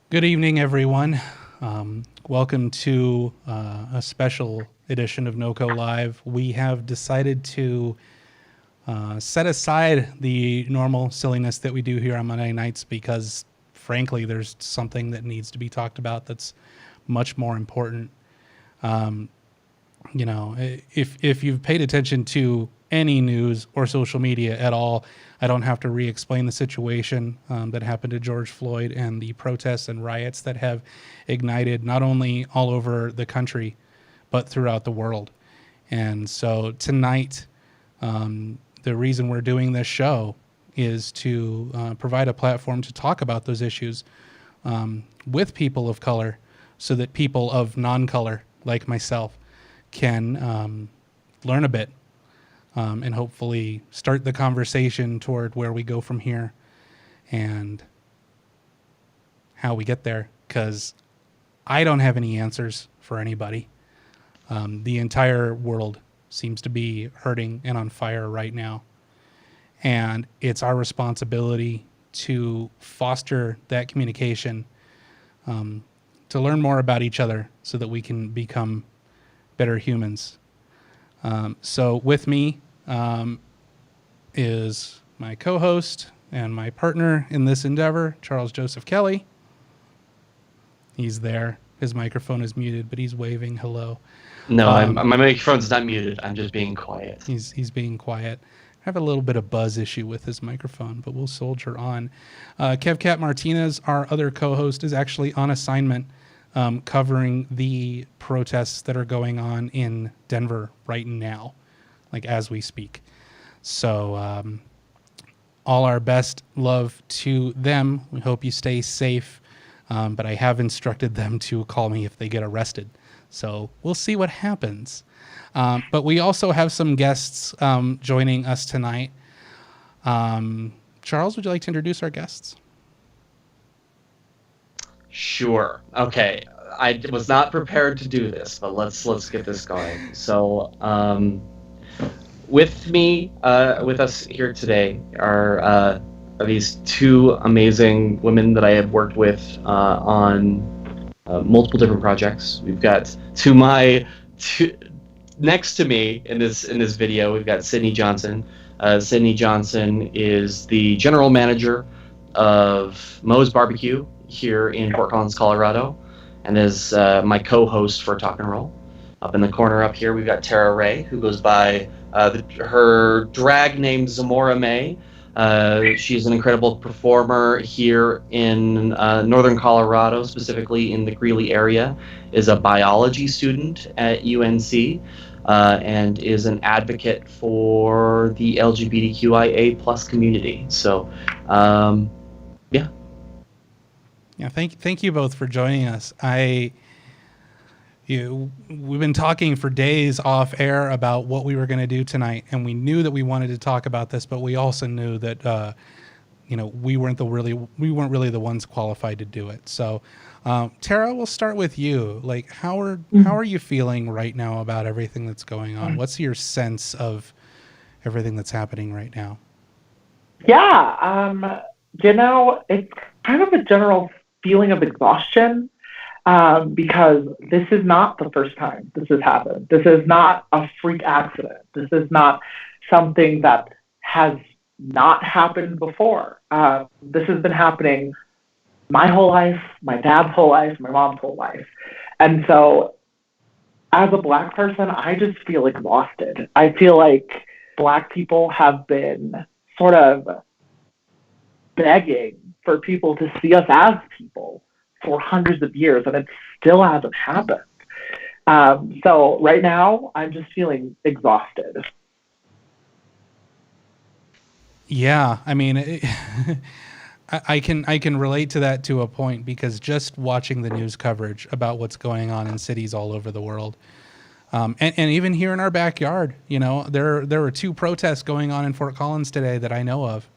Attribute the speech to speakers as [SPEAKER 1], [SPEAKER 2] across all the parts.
[SPEAKER 1] Good evening, everyone. Welcome to a special edition of NoCo Live. We have decided to set aside the normal silliness that we do here on Monday nights because, frankly, there's something that needs to be talked about that's much more important. If you've paid attention to any news or social media at all, I don't have to re-explain the situation that happened to George Floyd and the protests and riots that have ignited not only all over the country, but throughout the world. And so tonight, the reason we're doing this show is to provide a platform to talk about those issues with people of color so that people of non-color, like myself, can learn a bit and hopefully start the conversation toward where we go from here and how we get there. Because I don't have any answers for anybody. The entire world seems to be hurting and on fire right now. And it's our responsibility to foster that communication, to learn more about each other so that we can become better humans. So with me is my co-host and my partner in this endeavor, Charles Joseph Kelly. He's there. His microphone is muted, but he's waving hello.
[SPEAKER 2] No, my microphone's not muted. I'm just being quiet.
[SPEAKER 1] He's being quiet. I have a little bit of buzz issue with his microphone, but we'll soldier on. Kev Cat Martinez, our other co-host, is actually on assignment covering the protests that are going on in Denver right now, like as we speak. So all our best love to them. We hope you stay safe. But I have instructed them to call me if they get arrested. So we'll see what happens. But we also have some guests joining us tonight. Charles, would you like to introduce our guests?
[SPEAKER 2] Sure. Okay. I was not prepared to do this, but let's get this going. So, with me, with us here today are these two amazing women that I have worked with on multiple different projects. We've got next to me in this video, we've got Sydney Johnson. Sydney Johnson is the general manager of Moe's Barbecue here in Fort Collins, Colorado, and is my co-host for Talk and Roll. Up in the corner up here, we've got Terra Wre, who goes by her drag name Zamora May. She's an incredible performer here in northern Colorado, specifically in the Greeley area, is a biology student at UNC, and is an advocate for the LGBTQIA plus community. So, yeah.
[SPEAKER 1] Yeah, thank you both for joining us. We've been talking for days off air about what we were going to do tonight, and we knew that we wanted to talk about this, but we also knew that we weren't really the ones qualified to do it. So, Tara, we'll start with you. Like, how are you feeling right now about everything that's going on? What's your sense of everything that's happening right now?
[SPEAKER 3] Yeah, it's kind of a general feeling of exhaustion. Because this is not the first time this has happened. This is not a freak accident. This is not something that has not happened before. This has been happening my whole life, my dad's whole life, my mom's whole life. And so as a Black person, I just feel exhausted. I feel like Black people have been sort of begging for people to see us as people for hundreds of years, and it still hasn't happened. So right now, I'm just feeling exhausted.
[SPEAKER 1] Yeah, I mean, I can relate to that to a point, because just watching the news coverage about what's going on in cities all over the world, and even here in our backyard, there were two protests going on in Fort Collins today that I know of.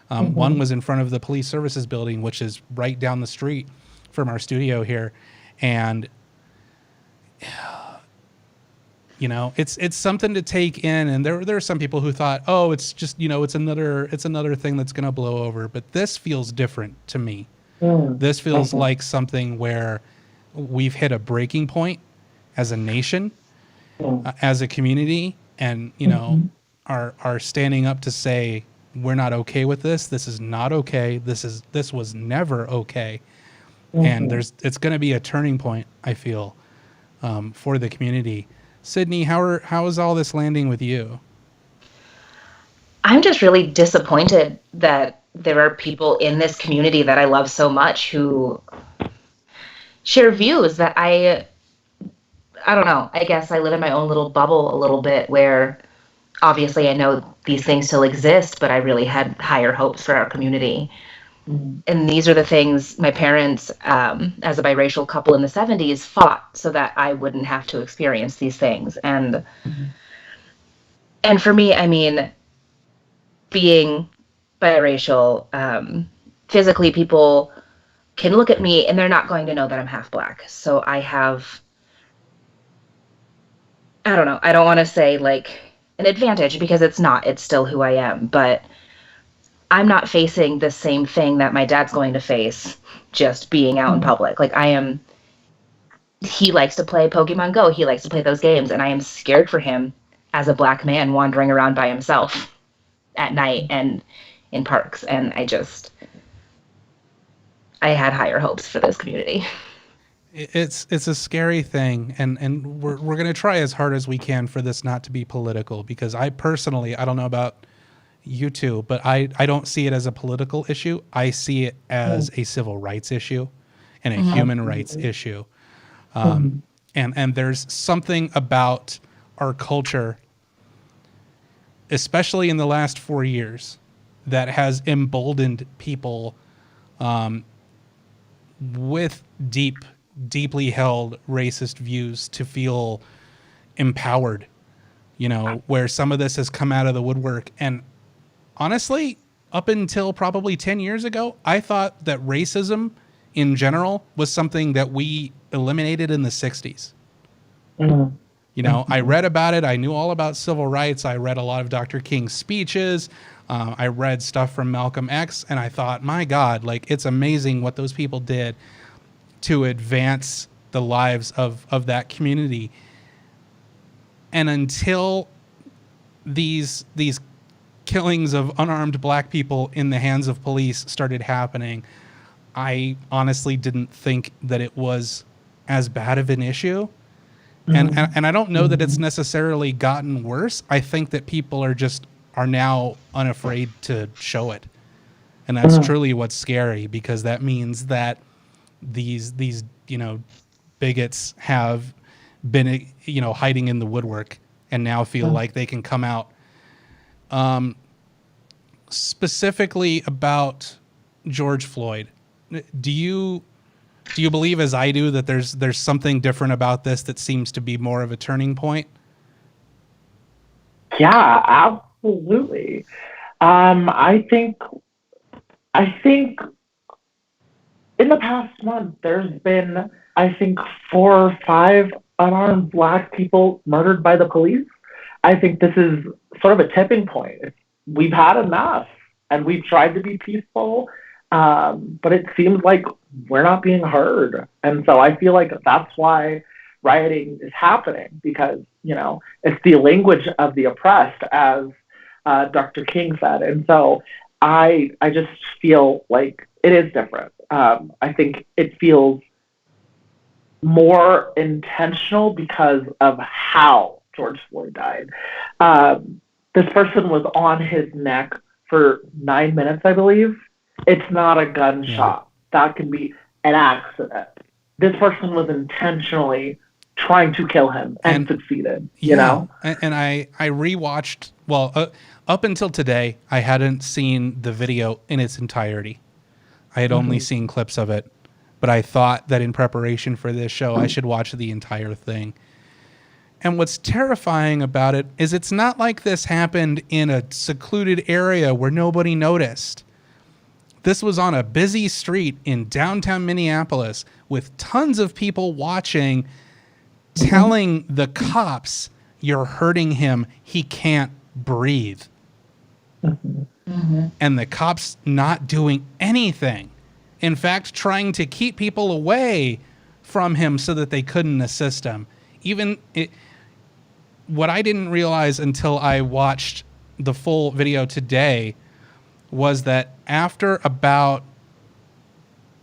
[SPEAKER 1] One was in front of the police services building, which is right down the street from our studio here, and it's something to take in. And there are some people who thought, oh, it's just it's another thing that's going to blow over, but this feels different to me. This feels like something where we've hit a breaking point as a nation, as a community, and, you know, are standing up to say, we're not okay with this. This is not okay. This was never okay. And it's going to be a turning point, I feel, for the community. Sydney, how is all this landing with you?
[SPEAKER 4] I'm just really disappointed that there are people in this community that I love so much who share views that I don't know. I guess I live in my own little bubble a little bit where obviously I know these things still exist, but I really had higher hopes for our community. And these are the things my parents, as a biracial couple in the 70s, fought so that I wouldn't have to experience these things. And for me, I mean, being biracial, physically people can look at me and they're not going to know that I'm half black. So I don't know, I don't want to say like an advantage because it's not, it's still who I am, but I'm not facing the same thing that my dad's going to face just being out in public. Like he likes to play Pokemon Go. He likes to play those games. And I am scared for him as a black man wandering around by himself at night and in parks. And I had higher hopes for this community.
[SPEAKER 1] It's a scary thing, and we're going to try as hard as we can for this not to be political, because I personally, I don't know about you two, but I don't see it as a political issue. I see it as a civil rights issue and a human rights issue. And there's something about our culture, especially in the last 4 years, that has emboldened people with deeply held racist views to feel empowered, you know, where some of this has come out of the woodwork. And honestly, up until probably 10 years ago, I thought that racism in general was something that we eliminated in the 60s. You know, I read about it. I knew all about civil rights. I read a lot of Dr. King's speeches. I read stuff from Malcolm X, and I thought, my God, like, it's amazing what those people did to advance the lives of that community. And until these killings of unarmed black people in the hands of police started happening, I honestly didn't think that it was as bad of an issue. And I don't know that it's necessarily gotten worse. I think that people are now unafraid to show it. And that's truly what's scary, because that means that these you know, bigots have been, you know, hiding in the woodwork and now feel like they can come out. Specifically about George Floyd, do you believe, as I do, that there's something different about this that seems to be more of a turning point?
[SPEAKER 3] Yeah, absolutely. I think in the past month, there's been, I think, 4 or 5 unarmed black people murdered by the police. I think this is sort of a tipping point. We've had enough, and we've tried to be peaceful, but it seems like we're not being heard. And so I feel like that's why rioting is happening, because, you know, it's the language of the oppressed, as Dr. King said. And so I just feel like it is different. I think it feels more intentional because of how George Floyd died. This person was on his neck for 9 minutes, I believe. It's not a gunshot. That can be an accident. This person was intentionally trying to kill him and succeeded, you know?
[SPEAKER 1] And I rewatched, up until today, I hadn't seen the video in its entirety. I had only seen clips of it, but I thought that in preparation for this show, I should watch the entire thing. And what's terrifying about it is it's not like this happened in a secluded area where nobody noticed. This was on a busy street in downtown Minneapolis with tons of people watching, telling the cops, "You're hurting him. He can't breathe." And the cops not doing anything In fact, trying to keep people away from him so that they couldn't assist him. What I didn't realize until I watched the full video today was that after about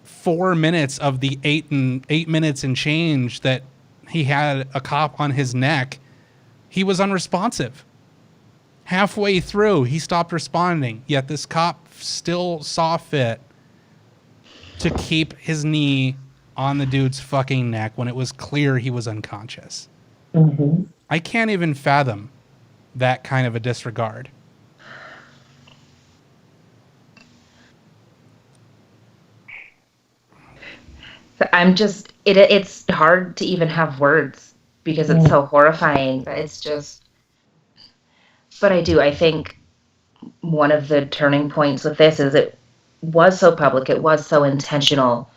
[SPEAKER 1] 4 minutes of the 8 minutes and change that he had a cop on his neck, he was unresponsive. Halfway through, he stopped responding, yet this cop still saw fit to keep his knee on the dude's fucking neck when it was clear he was unconscious.
[SPEAKER 3] Mm-hmm.
[SPEAKER 1] I can't even fathom that kind of a disregard.
[SPEAKER 4] I'm just, it's hard to even have words because it's so horrifying. It's just, but I think one of the turning points with this is it was so public, it was so intentional.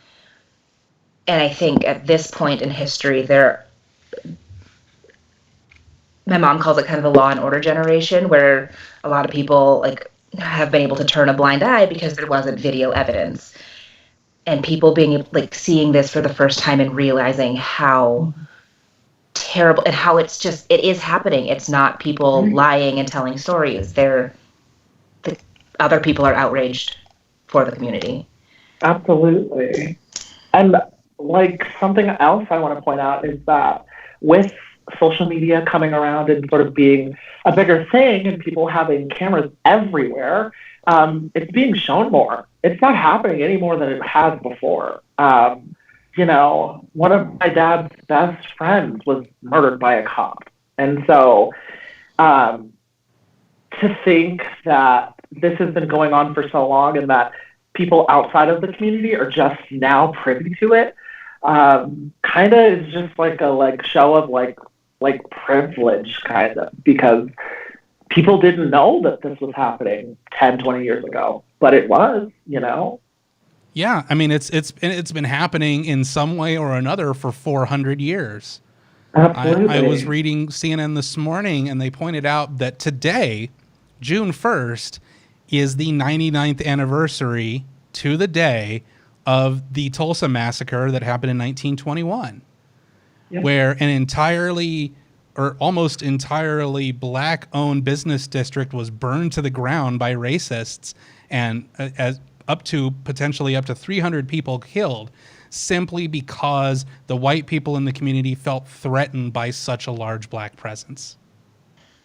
[SPEAKER 4] And I think at this point in history, my mom calls it kind of the law and order generation, where a lot of people like have been able to turn a blind eye because there wasn't video evidence. And people being like seeing this for the first time and realizing how terrible and how it is happening. It's not people lying and telling stories. The other people are outraged for the community.
[SPEAKER 3] Absolutely. And like something else I want to point out is that with social media coming around and sort of being a bigger thing and people having cameras everywhere, it's being shown more. It's not happening any more than it has before. One of my dad's best friends was murdered by a cop. And so to think that this has been going on for so long and that people outside of the community are just now privy to it, kind of is just like a show of like privilege, kind of, because people didn't know that this was happening 10, 20 years ago, but it was,
[SPEAKER 1] Yeah, I mean, it's been happening in some way or another for 400 years.
[SPEAKER 3] Absolutely.
[SPEAKER 1] I was reading CNN this morning, and they pointed out that today, June 1st, is the 99th anniversary to the day of the Tulsa massacre that happened in 1921, where an entirely or almost entirely black-owned business district was burned to the ground by racists, and potentially up to 300 people killed, simply because the white people in the community felt threatened by such a large black presence.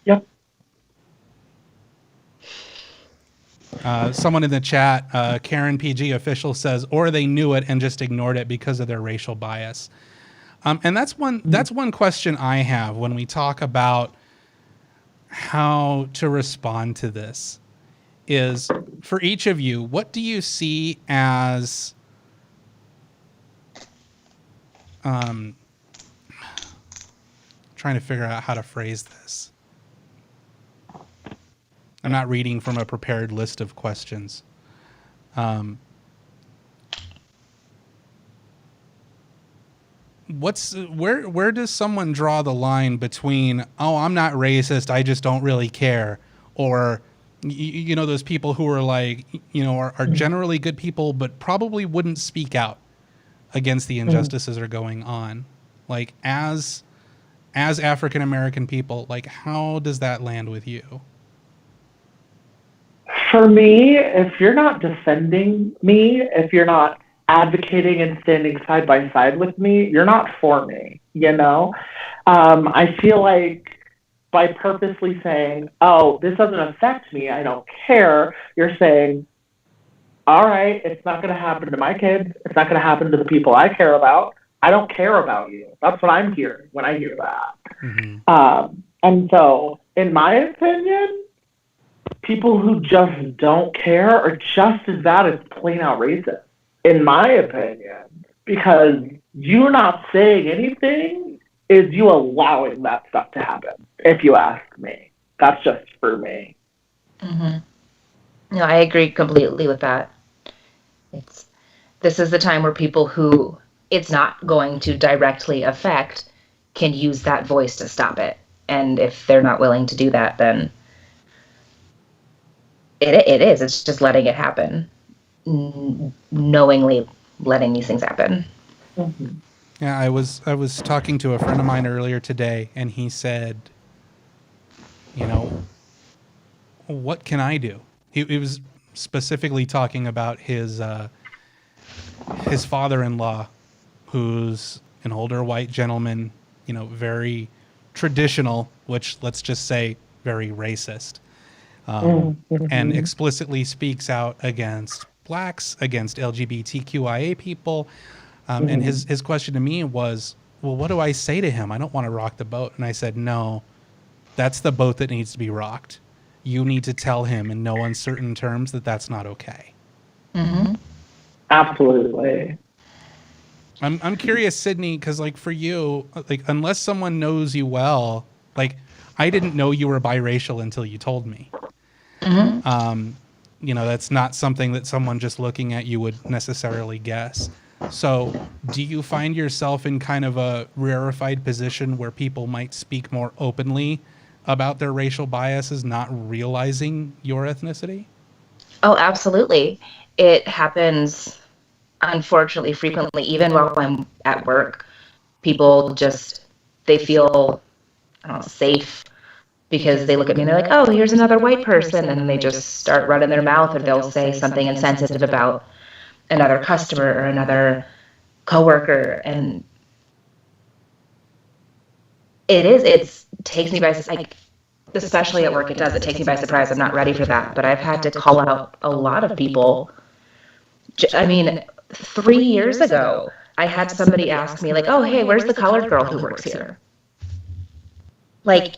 [SPEAKER 3] Yep.
[SPEAKER 1] Someone in the chat, Karen PG official, says, or they knew it and just ignored it because of their racial bias. And that's one question I have when we talk about how to respond to this. Is for each of you, what do you see as trying to figure out how to phrase this. I'm not reading from a prepared list of questions. Where does someone draw the line between, oh, I'm not racist, I just don't really care, or you know, those people who are like, you know, are generally good people but probably wouldn't speak out against the injustices that are going on, like as African American people, like how does that land with you?
[SPEAKER 3] For me, if you're not defending me, if you're not advocating and standing side by side with me, you're not for me, you know? I feel like by purposely saying, oh, this doesn't affect me, I don't care, you're saying, all right, it's not going to happen to my kids, it's not going to happen to the people I care about, I don't care about you. That's what I'm hearing when I hear that. Mm-hmm. And so, in my opinion, people who just don't care are just as bad as plain out racist, in my opinion, because you not saying anything is you allowing that stuff to happen, if you ask me. That's just for me.
[SPEAKER 4] Mm-hmm. No, I agree completely with that. This is the time where people who it's not going to directly affect can use that voice to stop it. And if they're not willing to do that, then it is. It's just letting it happen. knowingly letting these things happen.
[SPEAKER 3] Mm-hmm.
[SPEAKER 1] Yeah, I was talking to a friend of mine earlier today, and he said, you know, what can I do? He was specifically talking about his father-in-law, who's an older white gentleman, you know, very traditional, which let's just say very racist, and explicitly speaks out against blacks, against LGBTQIA people. And his question to me was, well, what do I say to him? I don't want to rock the boat. And I said, no, that's the boat that needs to be rocked. You need to tell him in no uncertain terms that that's not okay.
[SPEAKER 4] Mm-hmm.
[SPEAKER 3] Absolutely.
[SPEAKER 1] I'm curious, Sydney, because like for you, like unless someone knows you well, like I didn't know you were biracial until you told me.
[SPEAKER 4] Mm-hmm.
[SPEAKER 1] You know, that's not something that someone just looking at you would necessarily guess. So do you find yourself in kind of a rarefied position where people might speak more openly about their racial biases, not realizing your ethnicity?
[SPEAKER 4] Oh, absolutely. It happens, unfortunately, frequently, even while I'm at work. People just, they feel, I don't know, safe because they look at me and they're like, oh, here's another white person. And then they just start running their mouth, or they'll say something insensitive about another customer or another coworker. And it takes me by, like, especially at work, it takes me by surprise. I'm not ready for that. But I've had to call out a lot of people. I mean, 3 years ago, I had somebody ask me, like, oh, hey, where's the colored girl who works here? Like,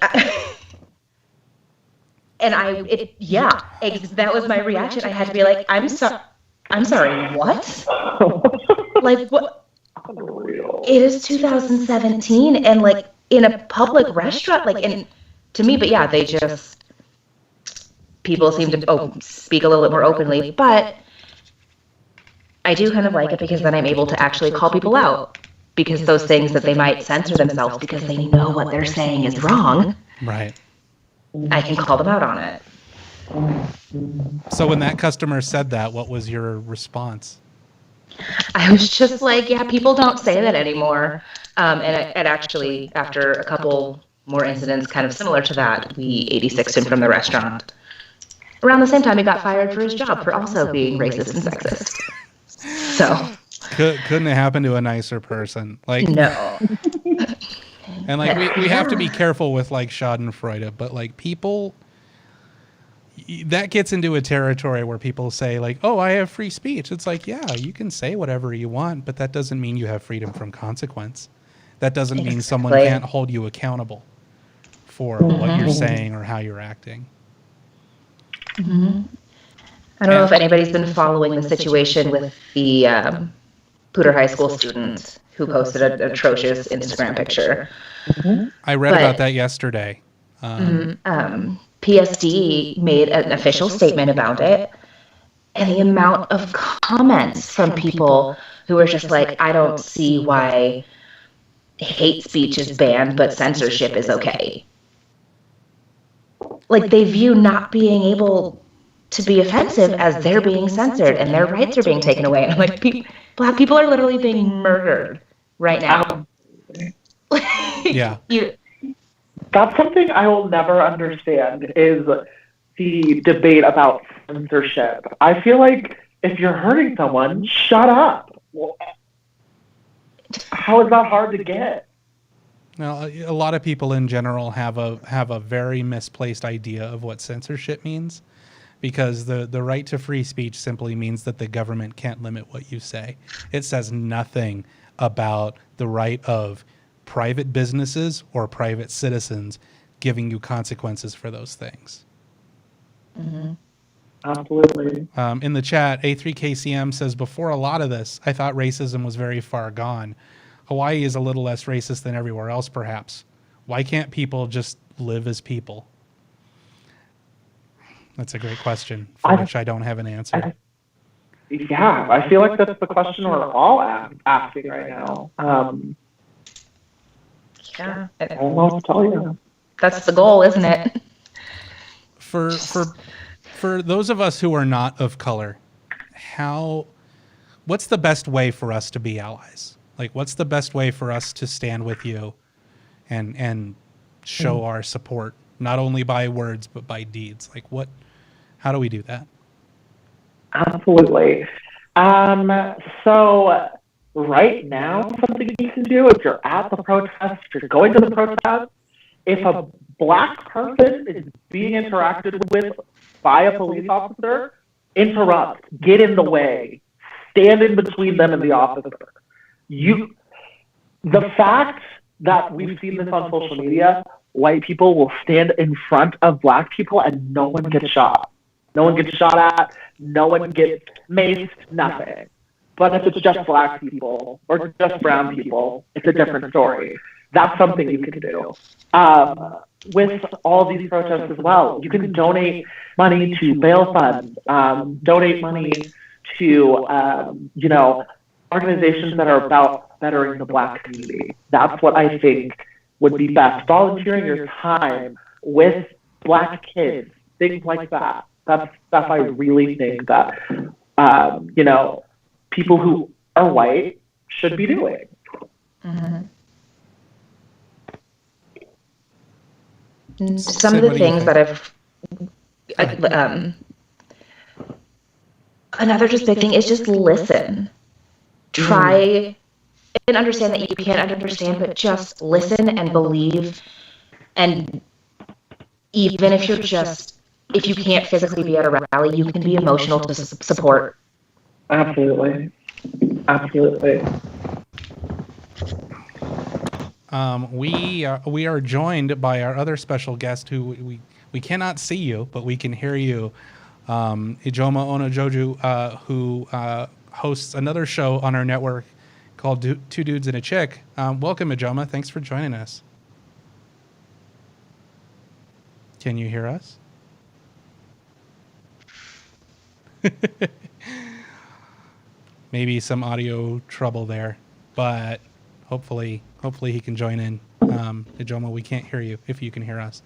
[SPEAKER 4] that was my reaction. I had to be like, I'm sorry, what? Like, what? It is 2017, and like in a public restaurant, like, and to me, but yeah, they just, people seem to speak a little bit more openly, but I do kind of like it because then I'm able to actually call people out, because those things that they might censor themselves because they know what they're saying is wrong.
[SPEAKER 1] Right.
[SPEAKER 4] I can call them out on it.
[SPEAKER 1] So when that customer said that, what was your response?
[SPEAKER 4] I was just like, yeah, people don't say that anymore. And actually, after a couple more incidents kind of similar to that, we 86'd him from the restaurant. Around the same time, he got fired for his job for also being racist and sexist. So
[SPEAKER 1] couldn't have happened to a nicer person. Like,
[SPEAKER 4] no.
[SPEAKER 1] And like we have to be careful with like Schadenfreude, but like people, that gets into a territory where people say like, oh, I have free speech. It's like, yeah, you can say whatever you want, but that doesn't mean you have freedom from consequence. That doesn't mean someone can't hold you accountable for what you're saying or how you're acting.
[SPEAKER 4] Mm-hmm. I don't know if anybody's been following the situation with the Pooter High School student who posted an atrocious Instagram picture.
[SPEAKER 1] I read about that yesterday.
[SPEAKER 4] PSD made an official statement about it, and the amount of comments from people who are just like, I don't see why hate speech is banned, but censorship is okay. Like, they view not being able to be offensive as they're being censored and their rights are being taken away. And I'm like, black people are literally being murdered right now.
[SPEAKER 1] Yeah.
[SPEAKER 3] That's something I will never understand, is the debate about censorship. I feel like if you're hurting someone, shut up. How is that hard to get?
[SPEAKER 1] Now, a lot of people in general have a very misplaced idea of what censorship means, because the right to free speech simply means that the government can't limit what you say. It says nothing about the right of private businesses or private citizens giving you consequences for those things.
[SPEAKER 4] Mm-hmm.
[SPEAKER 3] Absolutely.
[SPEAKER 1] In the chat, A3KCM says, before a lot of this, I thought racism was very far gone. Hawaii is a little less racist than everywhere else, perhaps. Why can't people just live as people? That's a great question for which I don't have an answer.
[SPEAKER 3] Yeah, I feel like that's the question we're all asking right now.
[SPEAKER 4] Yeah,
[SPEAKER 3] I don't know what to tell you.
[SPEAKER 4] That's the goal, isn't it?
[SPEAKER 1] For those of us who are not of color, what's the best way for us to be allies? Like, what's the best way for us to stand with you and show our support, not only by words, but by deeds? Like, how do we do that?
[SPEAKER 3] Absolutely. So right now, something you can do if you're at the protest, if you're going to the protest, if a Black person is being interacted with by a police officer, interrupt, get in the way, stand in between them and the officer. The fact that we've seen this on social media, white people will stand in front of Black people and no one gets shot. No one gets shot at, no one gets maced, nothing. But if it's just Black people or just brown people, it's a different story. That's something you can do. With all these protests as well, you can donate money to bail funds, donate money to, organizations that are about bettering the Black community. That's what I think would be best. Volunteering your time with Black kids, things like that. That's stuff I really think that, people who are white should be doing.
[SPEAKER 4] Mm-hmm. Some of the things that another just big thing is just listen. Try and understand that you can't understand, but just listen and believe. And even if if you can't physically be at a rally, you can be emotional to support.
[SPEAKER 3] Absolutely. Absolutely.
[SPEAKER 1] We are joined by our other special guest who we cannot see you, but we can hear you. Ijeoma Ononuju, who hosts another show on our network called Two Dudes and a Chick. Welcome, Ijeoma. Thanks for joining us. Can you hear us? Maybe some audio trouble there, but hopefully he can join in. Ijeoma, we can't hear you if you can hear us.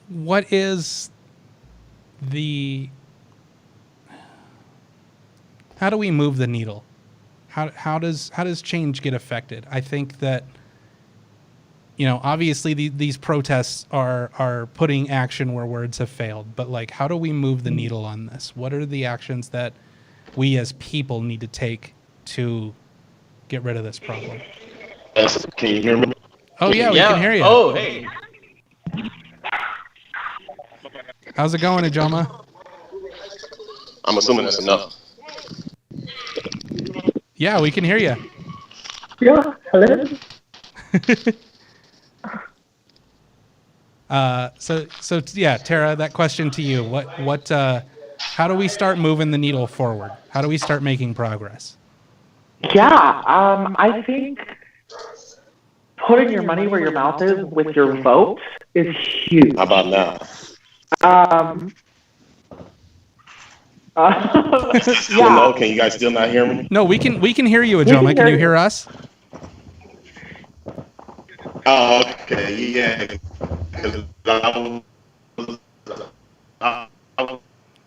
[SPEAKER 1] What is how do we move the needle? How does change get affected? I think that, obviously these protests are putting action where words have failed, but like, how do we move the needle on this? What are the actions that we as people need to take to get rid of this problem?
[SPEAKER 5] Can you hear me?
[SPEAKER 1] Oh yeah, we can hear you.
[SPEAKER 5] Oh, hey.
[SPEAKER 1] How's it going, Ijeoma?
[SPEAKER 5] I'm assuming that's enough.
[SPEAKER 1] Yeah, we can hear you.
[SPEAKER 3] Yeah, hello.
[SPEAKER 1] So yeah, Terra, that question to you. How do we start moving the needle forward? How do we start making progress?
[SPEAKER 3] Yeah, I think putting your money where your mouth is with your vote is huge.
[SPEAKER 5] How about now?
[SPEAKER 3] Yeah.
[SPEAKER 5] No, can you guys still not hear me?
[SPEAKER 1] No, we can hear you, Ijeoma. Can you hear us?
[SPEAKER 5] Oh, okay, yeah.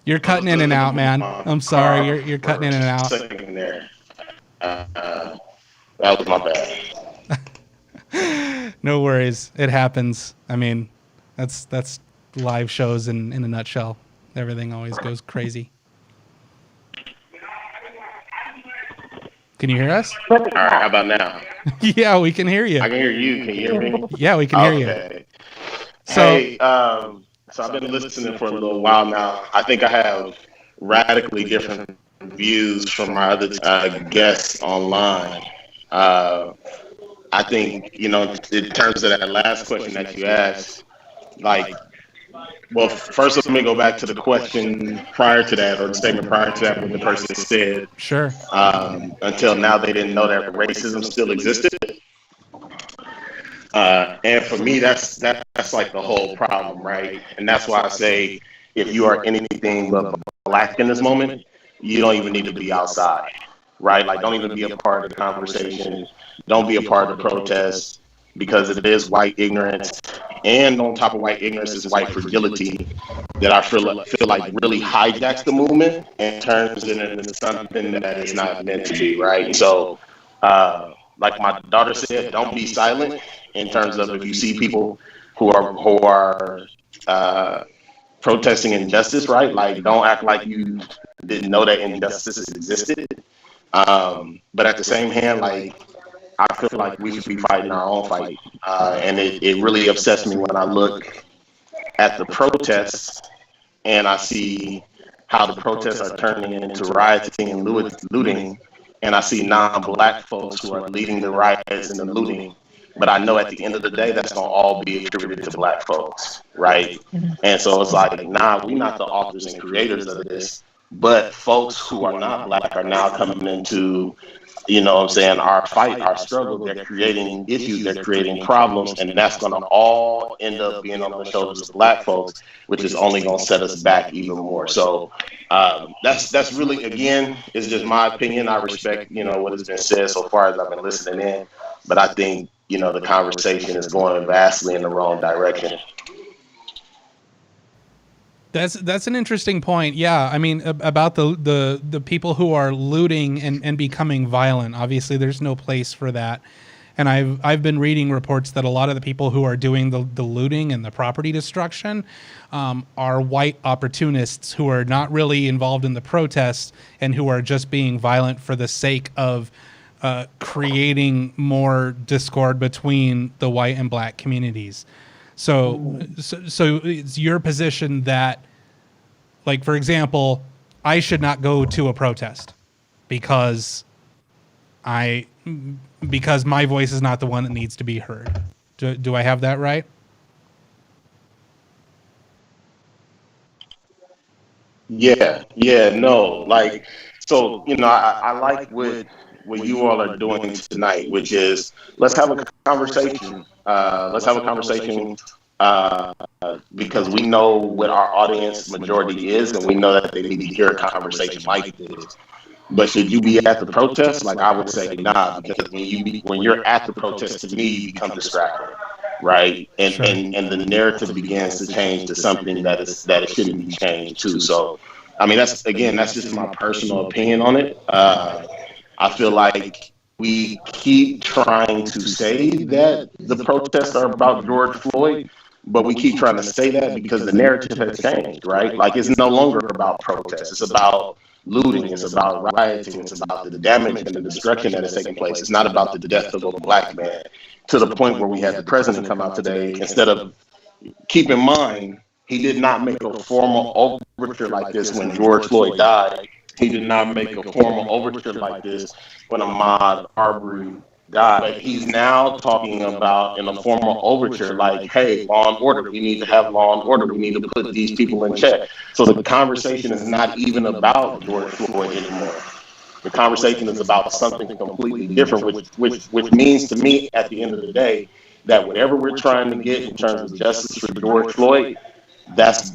[SPEAKER 1] You're cutting in and out, man. I'm sorry, you're cutting in and out.
[SPEAKER 5] There. That was my bad.
[SPEAKER 1] No worries, it happens. I mean, that's live shows in a nutshell. Everything always goes crazy. Can you hear us?
[SPEAKER 5] All right, how about now?
[SPEAKER 1] Yeah, we can hear you.
[SPEAKER 5] I can hear you. Can you hear me?
[SPEAKER 1] Yeah, we can hear you.
[SPEAKER 5] Hey, so I've been listening for a little while now. I think I have radically different views from my other guests online. I think, in terms of that last question that you asked, well, first let me go back to the question prior to that, or the statement prior to that, when the person said,
[SPEAKER 1] sure.
[SPEAKER 5] Until now they didn't know that racism still existed. And for me, that's like the whole problem, right? And that's why I say, if you are anything but Black in this moment, you don't even need to be outside, right? Like, don't even be a part of the conversation. Don't be a part of the protest. because it is white ignorance, and on top of white ignorance is white fragility that I feel like really hijacks the movement and turns it into something that it's not meant to be, right? And so, like my daughter said, don't be silent in terms of if you see people who are protesting injustice, right? Like, don't act like you didn't know that injustice existed. But at the same hand, like, I feel like we should be fighting our own fight. And it really upsets me when I look at the protests and I see how the protests are turning into rioting and looting. And I see non-Black folks who are leading the riots and the looting. But I know at the end of the day, that's going to all be attributed to Black folks, right? And so it's like, nah, we're not the authors and creators of this. But folks who are not Black are now coming into, you know what I'm saying, our fight, our struggle. They're creating issues, they're creating problems, and that's going to all end up being on the shoulders of Black folks, which is only going to set us back even more. So that's really, again, it's just my opinion. I respect, you know, what has been said so far as I've been listening in, but I think, you know, the conversation is going vastly in the wrong direction.
[SPEAKER 1] That's an interesting point. Yeah, I mean, about the people who are looting and becoming violent. Obviously, there's no place for that. And I've been reading reports that a lot of the people who are doing the looting and the property destruction are white opportunists who are not really involved in the protests and who are just being violent for the sake of creating more discord between the white and Black communities. So it's your position that, like, for example, I should not go to a protest because my voice is not the one that needs to be heard. Do I have that right?
[SPEAKER 5] Yeah, no, like, so, you know, I like what you all are doing tonight, which is let's have a conversation. Because we know what our audience majority is, and we know that they need to hear a conversation like this. But should you be at the protest? Like, I would say nah, because when you're at the protest, to me, you become distracted, right? And
[SPEAKER 1] Sure.
[SPEAKER 5] and the narrative begins to change to something that it shouldn't be changed to. So, I mean, that's just my personal opinion on it. I feel like we keep trying to say that the protests are about George Floyd, but we keep trying to say that because the narrative has changed, right? Like, it's no longer about protests. It's about looting. It's about rioting. It's about the damage and the destruction that is taking place. It's not about the death of a Black man, to the point where we had the president come out today. Instead of, keep in mind, he did not make a formal overture like this when George Floyd died. He did not make a formal overture like this when Ahmaud Arbery died. But he's now talking about in a formal overture, like, hey, law and order, we need to have law and order. We need to put these people in check. So the conversation is not even about George Floyd anymore. The conversation is about something completely different, which means to me, at the end of the day, that whatever we're trying to get in terms of justice for George Floyd, that's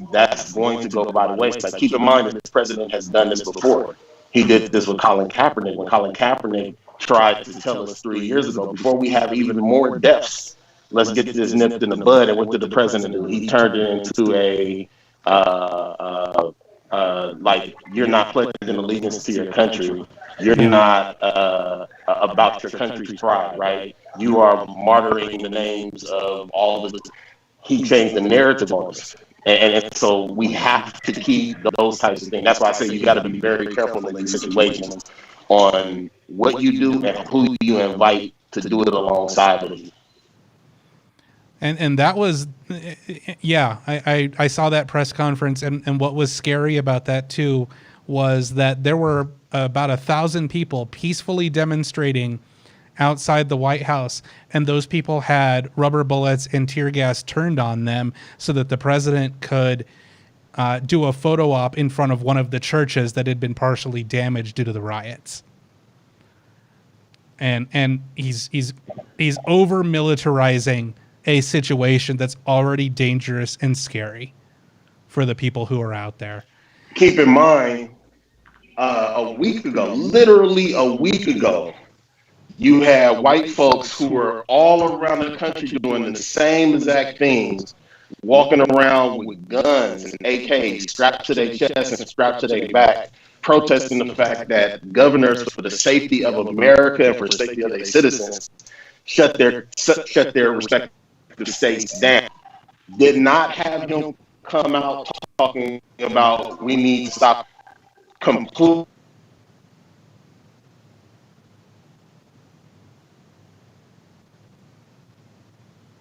[SPEAKER 5] going to go by the wayside. Keep in mind that this president has done this before. He did this with Colin Kaepernick. When Colin Kaepernick tried to tell us 3 years ago, before we have even more deaths, let's get this nipped in the bud. And what did the president do? He turned it into a like, you're not pledging allegiance to your country. You're not about your country's pride, right? You are martyring the names of all of the. He changed the narrative on us. And so we have to keep those types of things. That's why I say you got to be very careful in these situations on what you do and who you invite to do it alongside of you.
[SPEAKER 1] And that was, yeah, I saw that press conference, and what was scary about that too was that there were about 1,000 people peacefully demonstrating outside the White House, and those people had rubber bullets and tear gas turned on them so that the president could do a photo op in front of one of the churches that had been partially damaged due to the riots. And he's over militarizing a situation that's already dangerous and scary for the people who are out there.
[SPEAKER 5] Keep in mind, a week ago, literally a week ago, You had white folks who were all around the country doing the same exact things, walking around with guns and AKs strapped to their chest and strapped to their back, protesting the fact that governors, for the safety of America and for the safety of their citizens, shut their respective states down. Did not have him come out talking about we need to stop complete.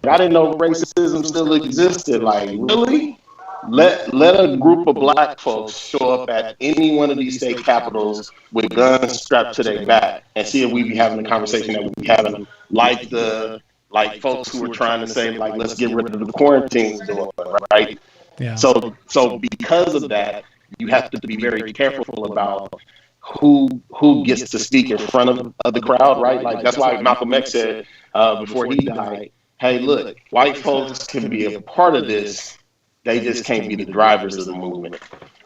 [SPEAKER 5] I didn't know racism still existed. Like, really? Let a group of black folks show up at any one of these state capitals with guns strapped to their back and see if we be having the conversation that we be having, like folks who were trying to say, like, let's get rid of the quarantine doing, right?
[SPEAKER 1] Yeah.
[SPEAKER 5] So because of that, you have to be very careful about who gets to speak in front of the crowd, right? Like, that's why Malcolm X said before he died, hey, look, white folks can be a part of this. They just can't be the drivers of the movement.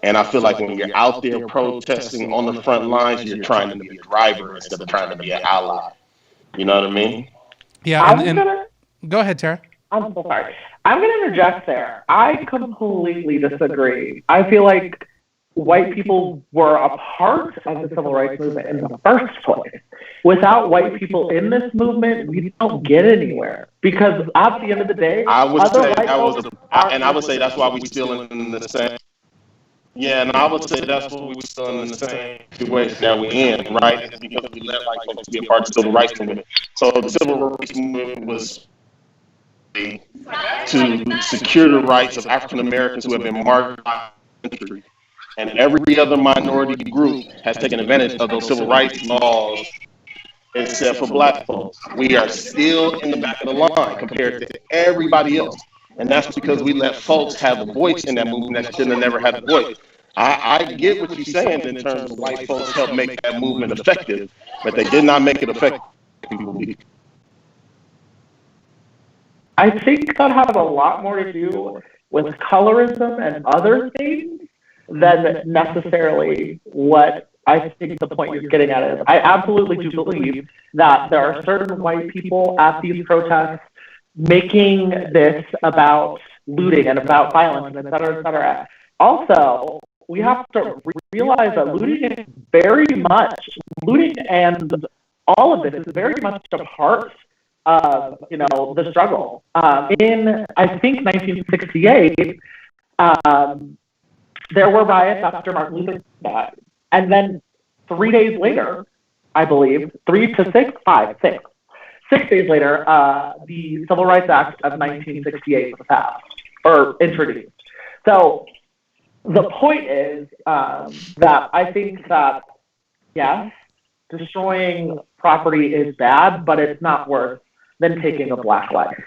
[SPEAKER 5] And I feel like when you're out there protesting on the front lines, you're trying to be a driver instead of trying to be an ally. You know what I mean?
[SPEAKER 1] Yeah. Go ahead, Tara.
[SPEAKER 3] I'm so sorry. I'm going to interject there. I completely disagree. I feel like white people were a part of the civil rights movement in the first place. Without white people in this movement, we don't get anywhere. Because at the end of the day,
[SPEAKER 5] I would say that's why we still in the same. Yeah, and I would say that's why we still in the same situation that we're in, right? It's because we let white folks be a part of the civil rights movement. So the civil rights movement was to secure the rights of African Americans who have been marginalized in the country. And every other minority group has taken advantage of those civil rights laws except for black folks. We are still in the back of the line compared to everybody else. And that's because we let folks have a voice in that movement that shouldn't have never had a voice. I get what you're saying in terms of white folks help make that movement effective, but they did not make it effective.
[SPEAKER 3] I think that has a lot more to do with colorism and other things than necessarily what I think the point you're getting at is. I absolutely do believe that there are certain white people at these protests making this about looting and about violence, and et cetera, et cetera. Also, we have to realize that looting and all of this is very much a part of, the struggle. In, I think, 1968, there were riots after Martin Luther died. And then 3 days later, I believe, 6 days later, the Civil Rights Act of 1968 was passed or introduced. So the point is that I think that, yes, destroying property is bad, but it's not worse than taking a black life.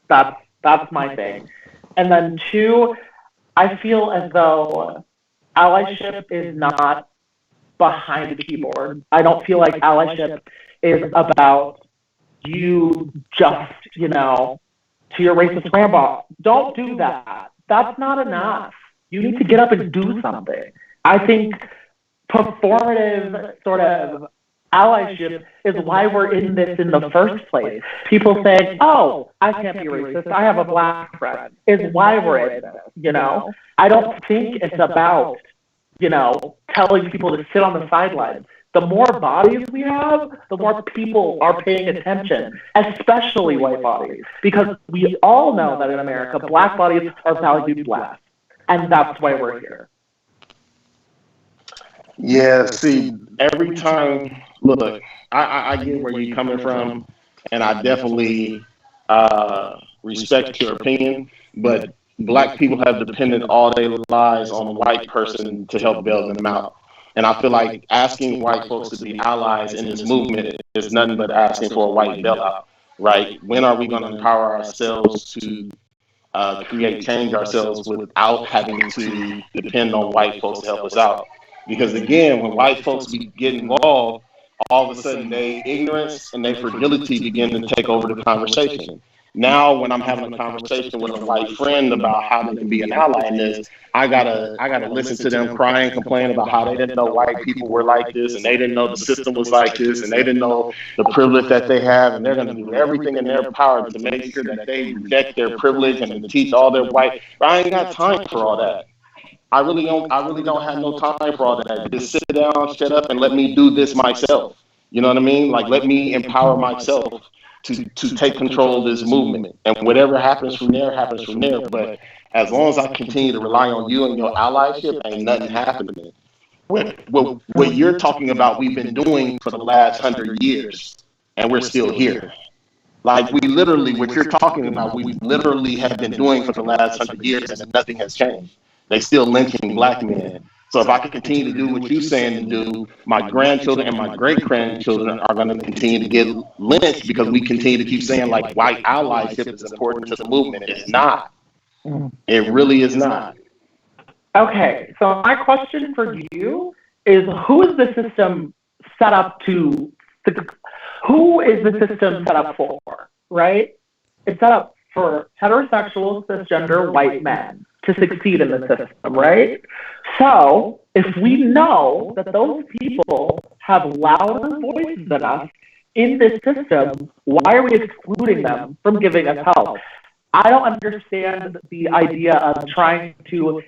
[SPEAKER 3] That's my thing. And then two, I feel as though allyship is not behind the keyboard. I don't feel like allyship is about you just, to your racist grandma. Don't do that. That's not enough. You need to get up and do something. I think performative sort of allyship is why we're in this in the first place. People saying, oh, I can't be racist, I have a black friend, is why we're in this, I don't think it's about, telling people to sit on the sidelines. The more bodies we have, the more people are paying attention, especially white bodies, because we all know that in America, black bodies are valued less, and that's why we're here.
[SPEAKER 5] Yeah, see, every time, look, I get where you're coming from, and I definitely respect your opinion, but black people have depended all their lives on a white person to help bail them out. And I feel like asking white folks to be allies in this movement is nothing but asking for a white bailout, right? When are we going to empower ourselves to create change ourselves without having to depend on white folks to help us out? Because again, when white folks get involved, all of a sudden their ignorance and their fragility begin to take over the conversation. Now, when I'm having a conversation with a white friend about how they can be an ally in this, I gotta listen to them cry and complain about how they didn't know white people were like this, and they didn't know the system was like this, and they didn't know the privilege that they have, and they're going to do everything in their power to make sure that they reject their privilege and to teach all their white. But I ain't got time for all that. I really don't have no time for all that. Just sit down, shut up, and let me do this myself. You know what I mean? Like, let me empower myself to take control of this movement. And whatever happens from there, happens from there. But as long as I continue to rely on you and your allyship, ain't nothing happening. What you're talking about, we've been doing for the last 100 years, and we're still here. Like, we literally, what you're talking about, we literally have been doing for the last 100 years, and nothing has changed. They still lynching black men. So if I can continue to do what you're saying to do, my grandchildren and my great-grandchildren are going to continue to get lynched because we continue to keep saying, like, white allyship is important to the movement. It's not. It really is not.
[SPEAKER 3] Okay, so my question for you is, who is the system set up to, who is the system set up for, right? It's set up for heterosexual, cisgender, white men to succeed in the system, right? So if we know that those people have louder voices than us in this system, why are we excluding them from giving us help? I don't understand the idea of trying to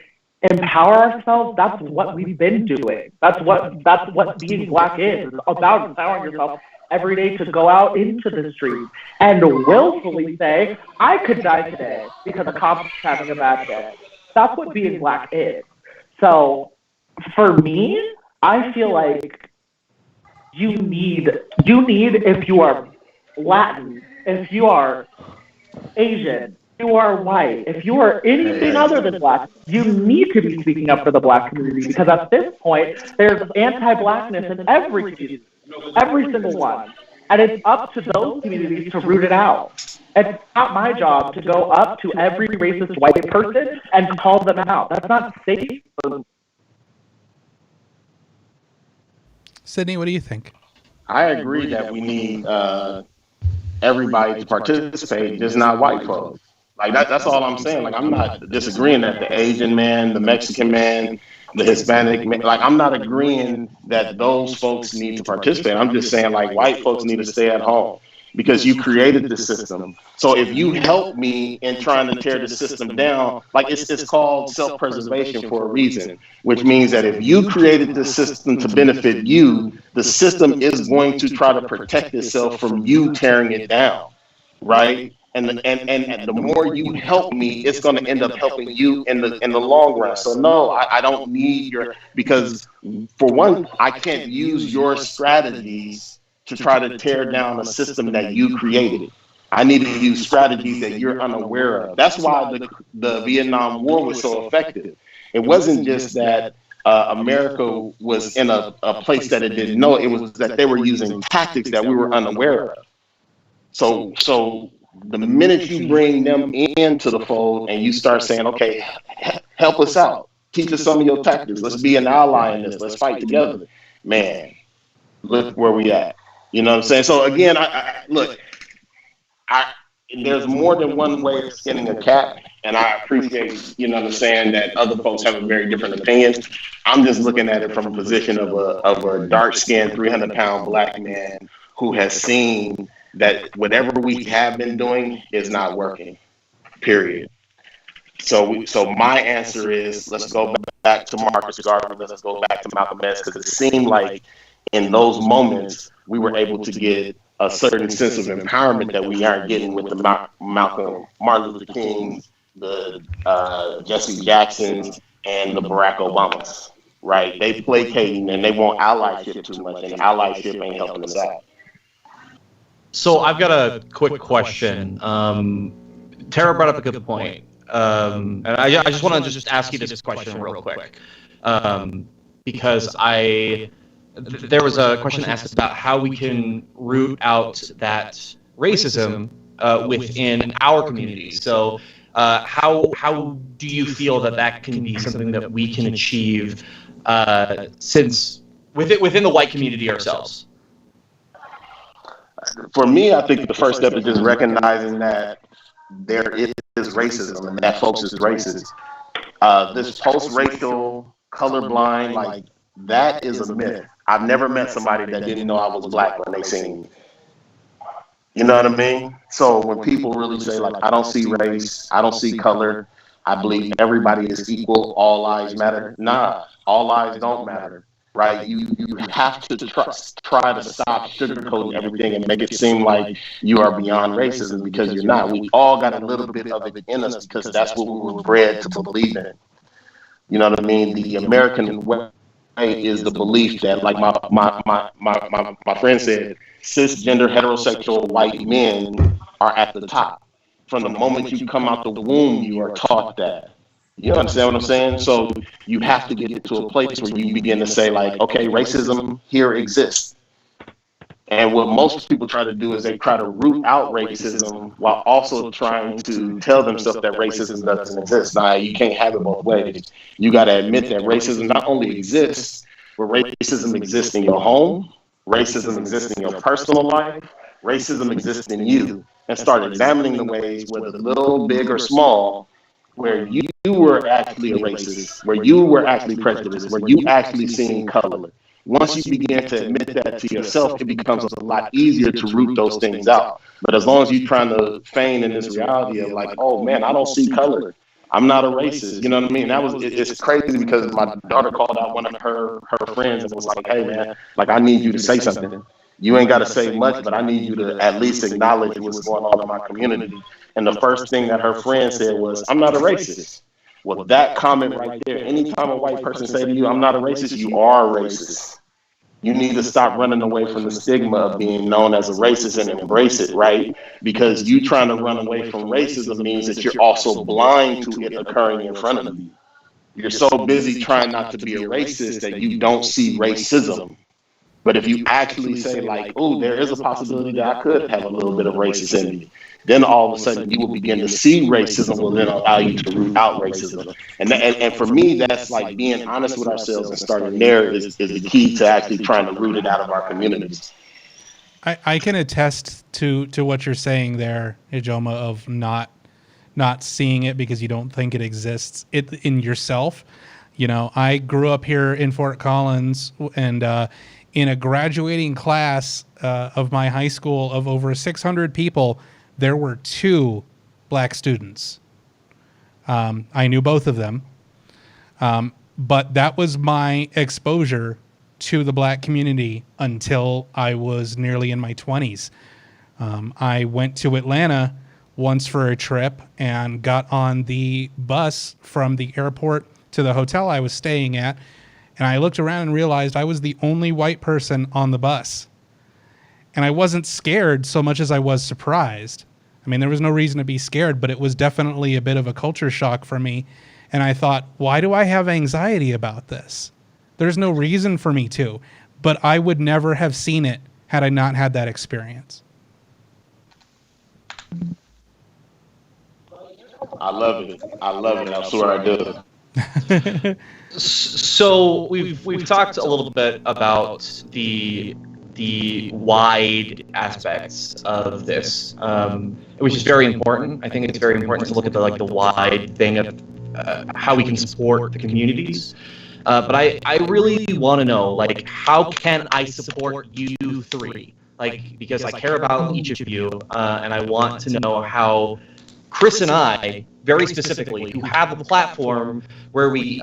[SPEAKER 3] empower ourselves. That's what we've been doing. That's what being black is. It's about empowering yourself every day to go out into the streets and willfully say, I could die today because a cop's having a bad day. That's what being black is. So for me, I feel like you need, if you are Latin, if you are Asian, you are white, if you are anything other than black, you need to be speaking up for the black community, because at this point, there's anti-blackness in every single one. And it's up to those communities to root it out. It's not my job to go up to every racist white person and call them out. That's not safe.
[SPEAKER 1] Sydney, what do you think?
[SPEAKER 5] I agree that we need everybody to participate, just not white folks. Like, that's all I'm saying. Like, I'm not disagreeing that the Asian man, the Mexican man, the Hispanic man, like, I'm not agreeing that those folks need to participate. I'm just saying, like, white folks need to stay at home because you created the system. So if you help me in trying to tear the system down, like, it's called self-preservation for a reason, which means that if you created the system to benefit you, the system is going to try to protect itself from you tearing it down, right? And the more you help me, it's going to end up helping you in the long run. So no, I don't need because for one, I can't use your strategies to try to tear down a system that you created. I need to use strategies that you're unaware of. That's why the Vietnam War was so effective. It wasn't just that America was in a place that it didn't know. It was that they were using tactics that we were unaware of. So the minute you bring them into the fold and you start saying, okay, help us out, teach us some of your tactics, let's be an ally in this, let's fight together, man, look where we at. You know what I'm saying? So again, there's more than one way of skinning a cat, and I appreciate, you know what I'm saying, that other folks have a very different opinion. I'm just looking at it from a position of a dark-skinned, 300-pound black man who has seen that whatever we have been doing is not working, period. So my answer is, let's go back to Marcus Garvey, let's go back to Malcolm X, because it seemed like in those moments we were able to get a certain sense of empowerment that we aren't getting with the Martin Luther King, the Jesse Jacksons, and the Barack Obamas, right? They placating and they want allyship too much, and allyship ain't helping us out.
[SPEAKER 6] So I've got a quick question. Terra brought up a good point. And I just want to just ask you this question real quick. Because there was a question asked about how we can root out that racism within our community. So how do you feel that can be something that we can achieve since within the white community ourselves?
[SPEAKER 5] for me, I think the first step is just recognizing that there is racism and that folks is racist. This post-racial, colorblind, like, that is a myth. I've never met somebody that didn't know I was black when they seen me. You know what I mean? So when people really say, like, I don't see race, I don't see color, I believe everybody is equal, all lives matter. Nah, all lives don't matter, right? You have to try to stop sugarcoating everything and make it seem like you are beyond racism, because you're not. We all got a little bit of it in us because that's what we were bred to believe in. You know what I mean? The American way is the belief that, like my friend said, cisgender heterosexual white men are at the top. From the moment you come out the womb, you are taught that. You understand what I'm saying? So you have to get to a place where you begin to say, like, okay, racism here exists. And what most people try to do is they try to root out racism while also trying to tell themselves that racism doesn't exist. Now, you can't have it both ways. You got to admit that racism not only exists, but racism exists in your home, racism exists in your personal life, racism exists in you. And start examining the ways, whether little, big, or small, where you were actually a racist, where you were actually prejudiced, where you actually seen color. Once you begin to admit that to yourself, it becomes a lot easier to root those things out. But as long as you're trying to feign in this reality of, like, oh man, I don't see color, I'm not a racist, you know what I mean? It's crazy because my daughter called out one of her friends and was like, hey man, like, I need you to say something. You ain't got to say much, but I need you to at least acknowledge what's going on in my community. And the first thing that her friend said was, I'm not a racist. Well, that comment right there, anytime a white person say to you, I'm not a racist, you are a racist. You need to stop running away from the stigma of being known as a racist and embrace it, right? Because you trying to run away from racism means that you're also blind to it occurring in front of you. You're so busy trying not to be a racist that you don't see racism. But if you actually say, like, oh, there is a possibility that I could have a little bit of racism in me, then all of a sudden you will begin to see racism will then allow you to root out racism. And for me, that's like being honest with ourselves and starting there is the key to actually trying to root it out of our communities.
[SPEAKER 1] I can attest to what you're saying there, Ijeoma, of not seeing it because you don't think it exists in yourself. You know, I grew up here in Fort Collins, and in a graduating class of my high school of over 600 people, there were 2 black students. I knew both of them, but that was my exposure to the black community until I was nearly in my 20s. I went to Atlanta once for a trip and got on the bus from the airport to the hotel I was staying at, and I looked around and realized I was the only white person on the bus. And I wasn't scared so much as I was surprised. I mean, there was no reason to be scared, but it was definitely a bit of a culture shock for me. And I thought, why do I have anxiety about this? There's no reason for me to, but I would never have seen it had I not had that experience.
[SPEAKER 5] I love it. I swear I do.
[SPEAKER 6] So we've talked a little bit about the wide aspects of this, which is very important. I think it's very important to look at the wide thing of how we can support the communities. But I really want to know, like, how can I support you 3? Like, because I care about each of you, and I want to know how Chris and I, very specifically, who have a platform where we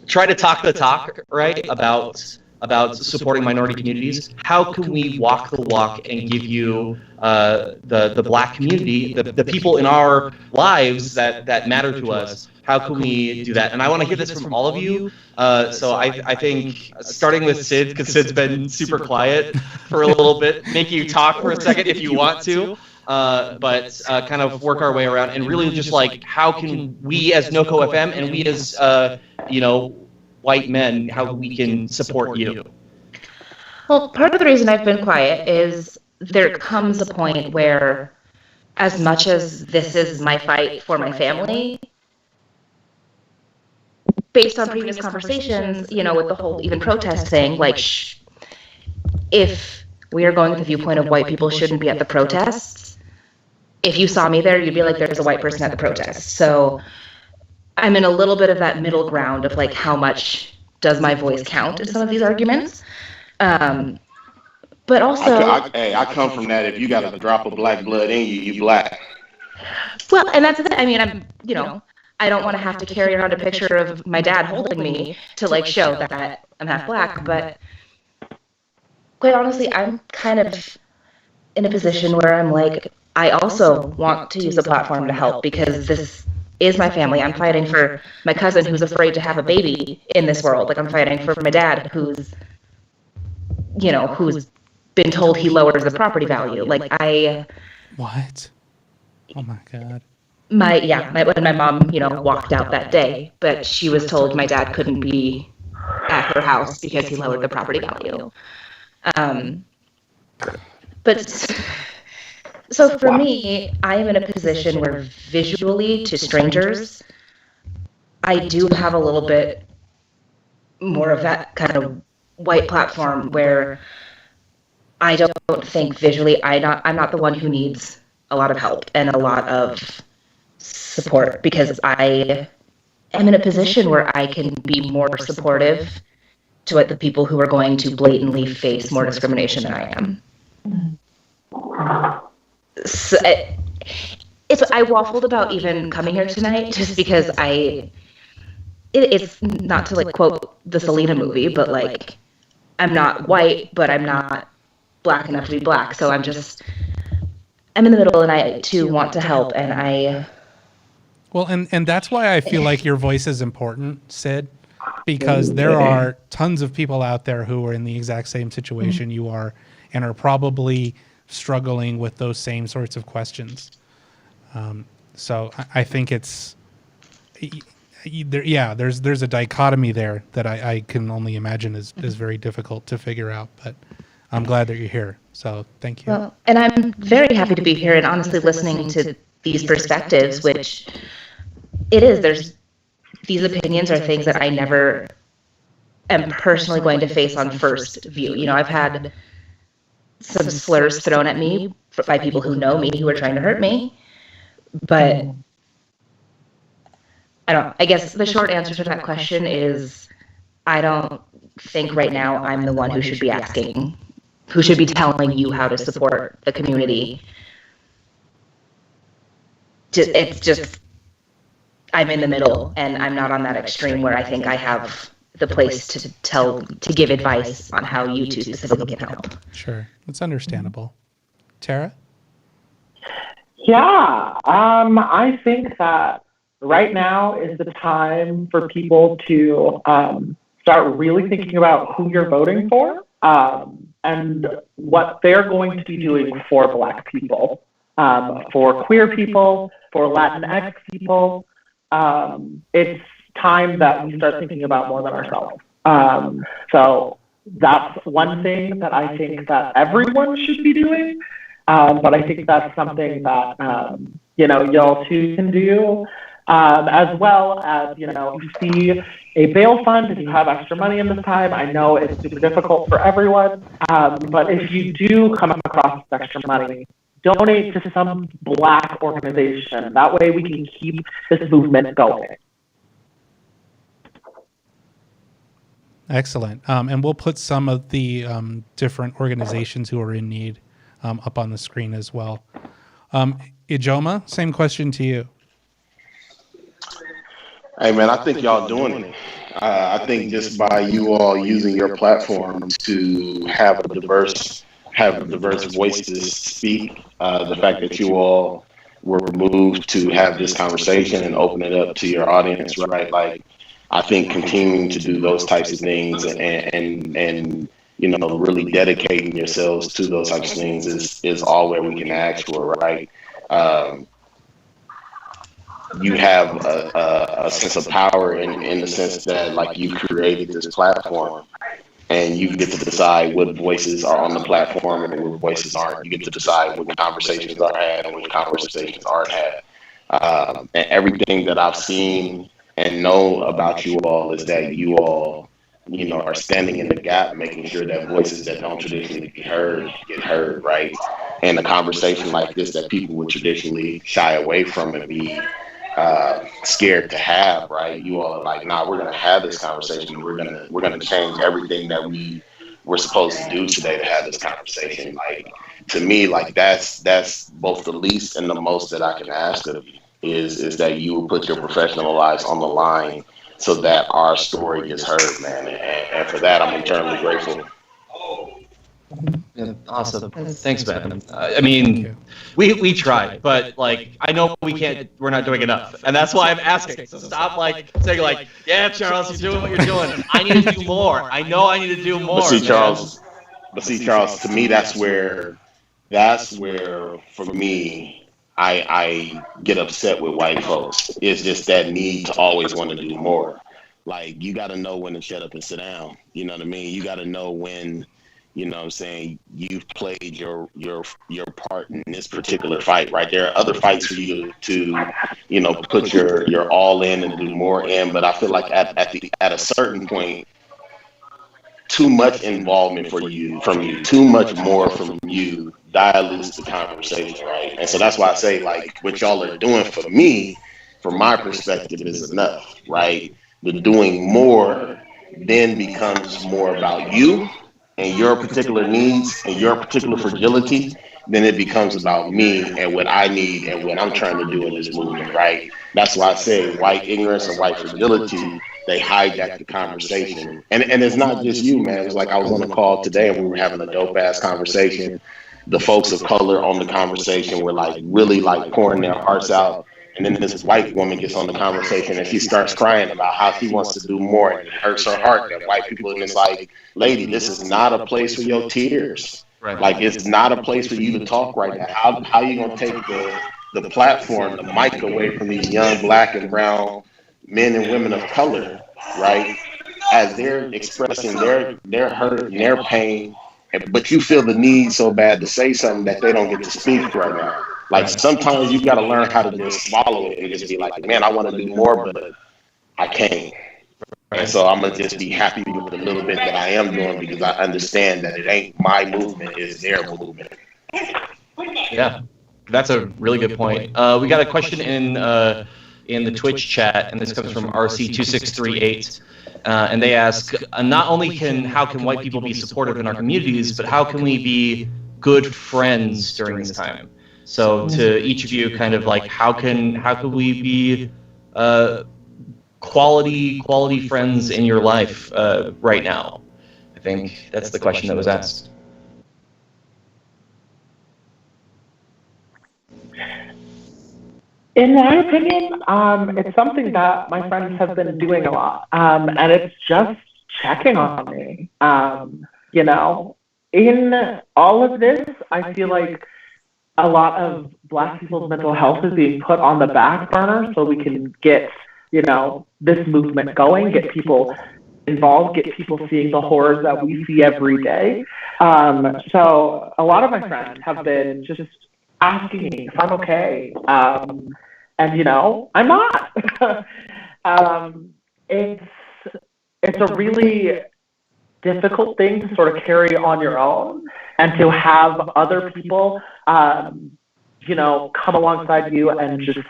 [SPEAKER 6] try to talk the talk, right, about supporting minority communities. How can we walk the walk and give you the black community, the people in our lives that matter to us? How can we do that? And I want to hear this from all of you. So I think starting with Sid, because Sid's been super quiet for a little bit, make you talk for a second if you want to. But kind of work our way around and really just like, how can we as NoCo FM and we as white men, how we can support you?
[SPEAKER 4] Well, part of the reason I've been quiet is there comes a point where, as much as this is my fight for my family, based on previous conversations, with the whole even protest thing, like, if we are going with the viewpoint of white people shouldn't be at the protests. If you saw me there, you'd be like, there's a white person at the protest. So I'm in a little bit of that middle ground of like, how much does my voice count in some of these arguments? But also,
[SPEAKER 5] I come from that. If you got a drop of black blood in you, you black.
[SPEAKER 4] Well, and that's the thing. I mean, I don't want to have to carry around a picture of my dad holding me to like show that I'm half black. But quite honestly, I'm kind of in a position where I'm like, I also want to use the platform to help because this is my family. I'm fighting for my cousin who's afraid to have a baby in this world. Like I'm fighting for my dad who's been told he lowers the property value. Like
[SPEAKER 1] What? Oh my God.
[SPEAKER 4] When my mom, walked out that day, but she was told my dad couldn't be at her house because he lowered the property value. But so for me, I am in a position where visually to strangers, I do have a little bit more of that kind of white platform where I don't think visually I'm not the one who needs a lot of help and a lot of support because I am in a position where I can be more supportive to the people who are going to blatantly face more discrimination than I am. So I waffled about even coming here tonight just because it's not to like quote the Selena movie, but like I'm not white, but I'm not black enough to be black. So I'm in the middle and I too want to help and
[SPEAKER 1] Well, and that's why I feel like your voice is important, Sid, because there are tons of people out there who are in the exact same situation you are and are probably struggling with those same sorts of questions. So I think there's a dichotomy there that I can only imagine is very difficult to figure out, but I'm glad that you're here. So thank you.
[SPEAKER 4] Well, and I'm very happy to be here and honestly listening to these perspectives, which there's these opinions are things that I never am personally going to face on first view. I've had some slurs thrown at me by people who know me who are trying to hurt me, but I guess the short answer to that question is I don't think right now I'm the one who should be telling you how to support the community. It's just I'm in the middle and I'm not on that extreme where I think I have the place to give advice on how you two specifically can help.
[SPEAKER 1] Sure. That's understandable. Terra?
[SPEAKER 3] Yeah, I think that right now is the time for people to start really thinking about who you're voting for and what they're going to be doing for Black people, for queer people, for Latinx people. It's time that we start thinking about more than ourselves. So that's one thing that I think that everyone should be doing. But I think that's something that, y'all too can do. As well as, you see a bail fund, if you have extra money in this time. I know it's super difficult for everyone. But if you do come across extra money, donate to some Black organization. That way we can keep this movement going.
[SPEAKER 1] Excellent. And we'll put some of the different organizations who are in need up on the screen as well. Ijeoma, same question to you.
[SPEAKER 5] Hey man, I think y'all doing it. I think just by you all using your platform to have a diverse voice to speak, the fact that you all were moved to have this conversation and open it up to your audience, right? Like, I think continuing to do those types of things and really dedicating yourselves to those types of things is all where we can ask for, right? You have a sense of power in the sense that, like, you created this platform and you get to decide what voices are on the platform and what voices aren't. You get to decide what conversations are had and what conversations aren't had. And everything that I've seen and know about you all is that you all are standing in the gap, making sure that voices that don't traditionally be heard get heard, right? And a conversation like this that people would traditionally shy away from and be scared to have, right? You all are like, nah, we're gonna have this conversation. We're gonna change everything that we're supposed to do today to have this conversation. Like, to me, like that's both the least and the most that I can ask of you is that you will put your professional lives on the line so that our story gets heard, man. And for that, I'm eternally grateful.
[SPEAKER 6] Yeah, awesome. Thanks, man. I mean, we tried, but like, I know we're not doing enough, and that's why I'm asking. So stop like saying like, yeah, Charles, you're doing what you're doing. I need to do more. I know I need to do more.
[SPEAKER 5] But see, Charles, to me, that's where for me, I get upset with white folks. It's just that need to always want to do more. Like, you got to know when to shut up and sit down. You know what I mean? You got to know when, you know what I'm saying, you've played your part in this particular fight, right? There are other fights for you to put your all in and do more in. But I feel like at a certain point, too much involvement from you, too much more from you dilutes the conversation, right? And so that's why I say, like, what y'all are doing for me, from my perspective, is enough, right? The doing more then becomes more about you and your particular needs and your particular fragility. Then it becomes about me and what I need and what I'm trying to do in this movement, right? That's why I say white ignorance and white fragility, they hijack the conversation. And it's not just you, man. It's like, I was on a call today and we were having a dope ass conversation. The folks of color on the conversation were like really like pouring their hearts out. And then this white woman gets on the conversation and she starts crying about how she wants to do more, and it hurts her heart that white people, and it's like, lady, this is not a place for your tears.
[SPEAKER 6] Right.
[SPEAKER 5] Like, it's not a place for you to talk right now. How are you gonna take the platform, the mic away from these young black and brown men and women of color, right? As they're expressing their hurt and their pain, but you feel the need so bad to say something that they don't get to speak right now. Like, sometimes you got to learn how to just swallow it and just be like, man, I want to do more, but I can't. And so I'm going to just be happy with the little bit that I am doing, because I understand that it ain't my movement, it's their movement.
[SPEAKER 6] Yeah, that's a really good point. We got a question in the Twitch chat, and this comes from RC2638. And they ask, not only how can white people be supportive in our communities, but how can we be good friends during this time? So to each of you, kind of like, how can we be quality friends in your life right now? I think that's the question that was asked.
[SPEAKER 3] In my opinion, it's something that my friends have been doing a lot, and it's just checking on me. In all of this, I feel like a lot of Black people's mental health is being put on the back burner so we can get, this movement going, get people involved, get people seeing the horrors that we see every day. So a lot of my friends have been just asking me if I'm okay. And, I'm not. It's a really difficult thing to sort of carry on your own, and to have other people, come alongside you and just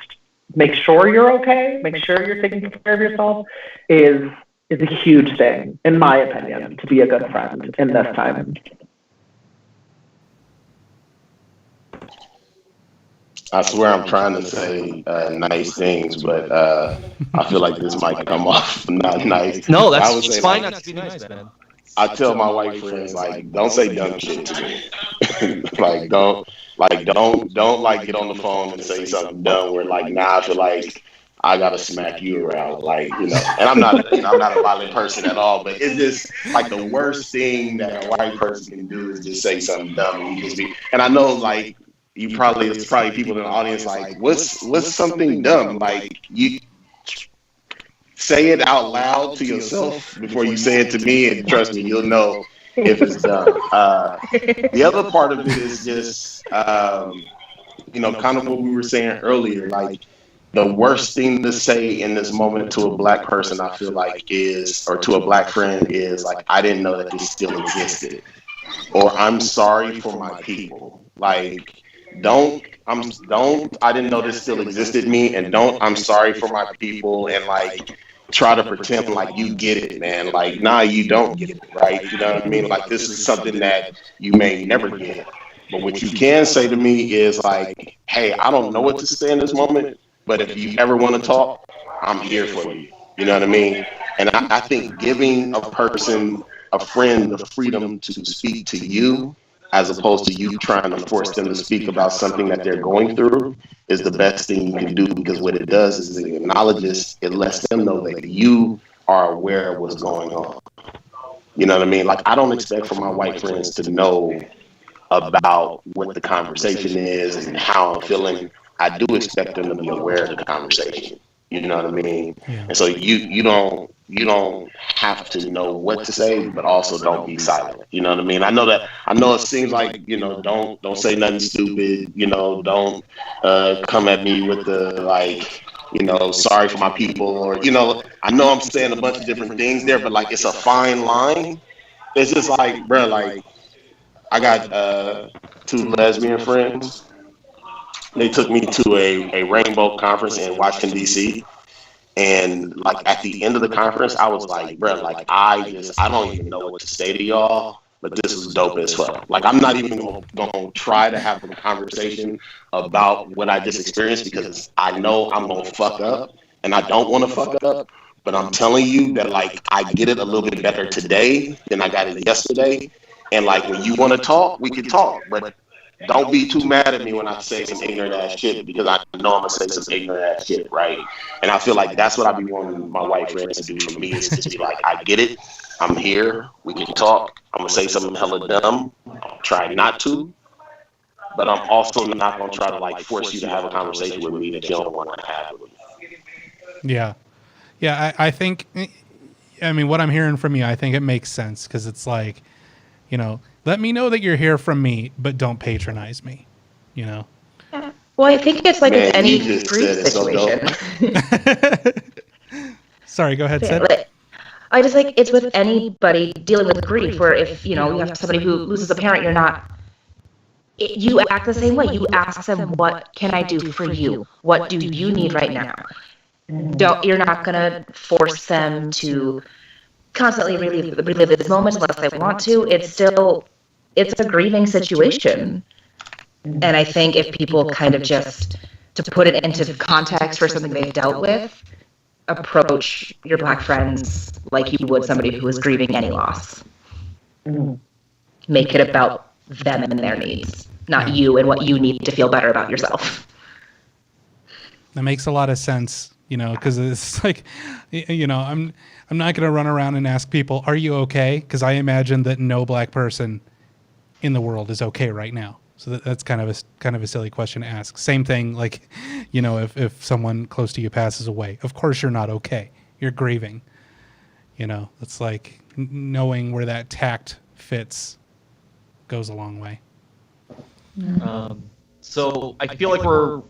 [SPEAKER 3] make sure you're okay, make sure you're taking care of yourself is a huge thing, in my opinion, to be a good friend in this time.
[SPEAKER 5] I swear I'm trying to say nice things, but I feel like this might come off not nice.
[SPEAKER 6] No, that's fine not to be nice, man.
[SPEAKER 5] I tell my white friends, like, don't say dumb shit to me. don't get on the phone and say something dumb where, like, I feel like I gotta smack you around, and I'm not a violent person at all, but it's just like the worst thing that a white person can do is just say something dumb, and you just be. And I know, like, it's probably people in the audience like, what's something dumb? Like, you say it out loud to yourself before you say it to me, and trust me, you'll know if it's dumb. The other part of it is just, kind of what we were saying earlier. Like, the worst thing to say in this moment to a black person, I feel like is, or to a black friend is like, I didn't know that this still existed, or I'm sorry for my people. Like, I didn't know this still existed me, and I'm sorry for my people, and like, try to pretend like you get it, man. Like, nah, you don't get it, right? You know what I mean? Like, this is something that you may never get. But what you can say to me is like, hey, I don't know what to say in this moment, but if you ever want to talk, I'm here for you. You know what I mean? And I think giving a friend, the freedom to speak to you, as opposed to you trying to force them to speak about something that they're going through, is the best thing you can do, because what it does is it acknowledges, it lets them know that you are aware of what's going on. You know what I mean? Like, I don't expect for my white friends to know about what the conversation is and how I'm feeling. I do expect them to be aware of the conversation. You know what I mean?
[SPEAKER 1] Yeah.
[SPEAKER 5] And so you don't have to know what to say, but also don't be silent. You know what I mean? I know it seems like, don't say nothing stupid, don't come at me with the like, sorry for my people, or I know I'm saying a bunch of different things there, but like, it's a fine line. It's just like, bro, like, I got two lesbian friends. They took me to a rainbow conference in Washington, D.C. And like, at the end of the conference, I was like, bro, like, I don't even know what to say to y'all, but this was dope as fuck. Like, I'm not even gonna try to have a conversation about what I just experienced, because I know I'm gonna fuck up, and I don't want to fuck up. But I'm telling you that, like, I get it a little bit better today than I got it yesterday. And like, when you want to talk, we can talk, but don't be too mad at me when I say some ignorant ass shit, because I know I'm gonna say some ignorant ass shit, right? And I feel like that's what I be wanting my white friends to do for me, is just be like, I get it, I'm here, we can talk. I'm gonna say something hella dumb. I'll try not to, but I'm also not gonna try to like force you to have a conversation with me that you don't want to have with me.
[SPEAKER 1] Yeah. Yeah, I think, I mean, what I'm hearing from you, I think it makes sense, because it's like, let me know that you're here from me, but don't patronize me,
[SPEAKER 4] Well, I think it's like with any grief situation.
[SPEAKER 1] Sorry, go ahead, Sid.
[SPEAKER 4] I just like, it's with anybody dealing with grief, where if, you have somebody who loses a parent, you act the same way. You ask them, what can I do for you? What do you need right now? You're not going to force them to constantly relive this moment unless they want to. It's a grieving situation. And I think if people kind of just, to put it into context for something they've dealt with, approach your black friends like you would somebody who is grieving any loss. Make it about them and their needs, not you and what you need to feel better about yourself.
[SPEAKER 1] That makes a lot of sense, because it's like, I'm not going to run around and ask people, are you okay? Because I imagine that no black person in the world is okay right now. So that's kind of a silly question to ask. Same thing, like, if someone close to you passes away, of course you're not okay. You're grieving. It's like knowing where that tact fits goes a long way.
[SPEAKER 6] So I feel like we're